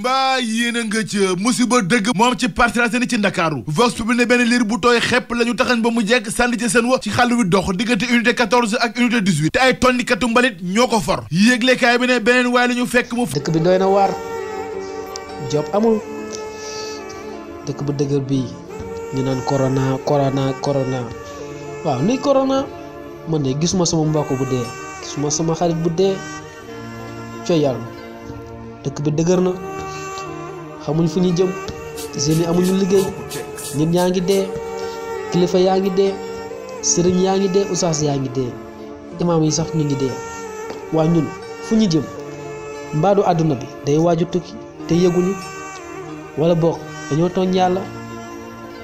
mbaa yéen a nga ca musiba dëgg moom ci Parcelles Assainies ci Ndakaaru vox populi ne benn liir bu tooy xepp la ñu taxañ ba mu jekk sànni ci seen wa ci xàll wi dox diggante unité 14 ak unité 18 te ay tonnikatu mbalit ñoo ko for yéeglekaay bi ne beneen waaye la ñu fekk mu dëkk bi doy na waar job amul dëkk bu dëgër bii ñu naan corona waaw luy corona man de gisuma sama mbokk bu dee gisuma sama xarit bu dee cooy yàlla dëkk bi dëgër na xamuñ fu ñu jëm jeunes yi amuñu liggéey nit ñaa ngi dee kilifa yaa ngi dee sëriñ yaa ngi dee usaas yaa ngi dee imaam yi sax ñu ngi dee waa ñun fu ñu jëm mbaadu àdduna bi day waaju tukki te yëguñu wala boog dañoo tooñ yàlla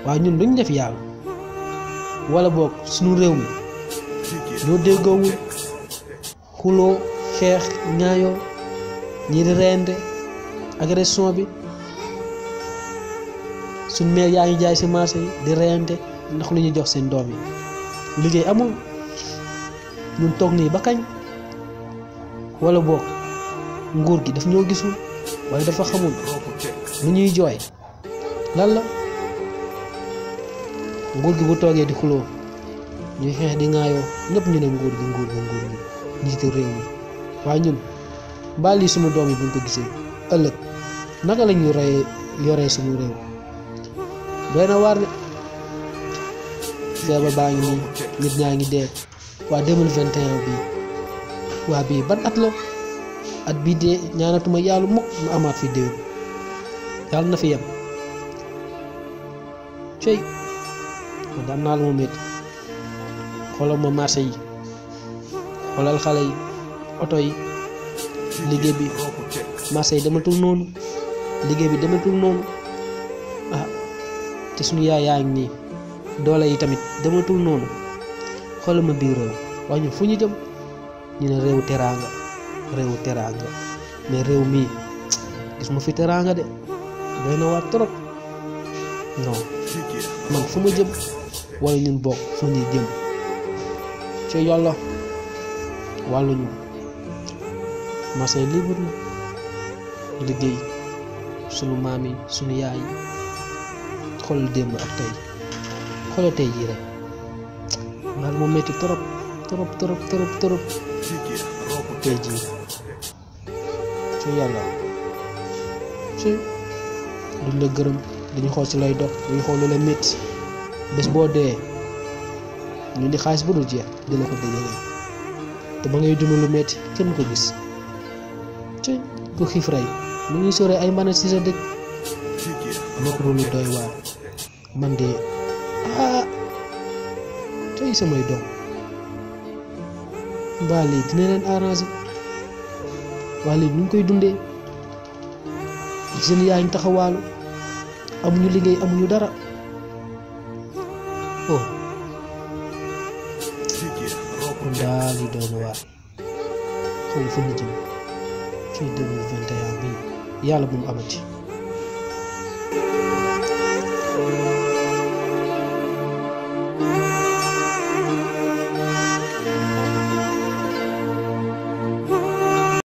waa ñun duñ def yàlla wala boog suñu réew mi ñoo déggoowul xuloo xeex ñaayoo ñii di reyante agression bi suñ meer yaa ngi jaay ci marché yi di reyante ndax lu ñu jox seen doom yi liggéey amul ñun toog nii ba kañ wala boog nguur gi daf ñoo gisul wala dafa xamul lu ñuy jooy lan la nguur gi bu toogee di xuloo ñuy xeex di ŋaayoo ñëpp ñu ne nguur gi njiitu réew mi waaye ñun mbaa lii suñu doom yi buñ ko gisee ëllëg naka la ñuy yoree suñu réew doy na waar de feebar baa ngi nii nit ñaa ngi dee waa 2021 bii waa bii ban at la at bii dee ñaanatuma yàlla mukk mu amaat fi déwén yàlla na fi yem cey man am naa lu ma métti xoolal ma marché yi xoolal xale yi oto yi liggéey bi marché yi dematul noonu liggéey bi dematul noonu ah te suñu yaay yaa ngi nii doole yi tamit dematul noonu xoolal ma biir réew waaye ñun fu ñu jëm ñu ne réewu teraanga mais réew mii gis ma fi teraanga de doy na waar trop non man fu ma jëm wala ñun bokk fu ñuy jëm ci yàlla wàlluñu marché libre na liggéey sunu maam yi sunu yaay yi xoolal démb ak tey xoolal tey jii rek daal moo metti trop tey jii ci yàlla ci duñ la gërëm duñ xool ci lay dox duñ xool lu la metti bés boo dee ñu di xaalis bu dul jeex di la ko dëjëlee te ba ngay dund lu metti kenn ko gis ci ku xiif rey mu ngi sore ay mbanet ci sa dëkk nekk lu doy waar man de tey samay doom mbaa lii dina leen arrangé waa lii ñu koy dundee jeunes yaa ngi taxawaalu amuñu liggéey amuñu dara kon daal yi doon waar xam fu ñu jëm ci 2021 bii yàlla bu mu amati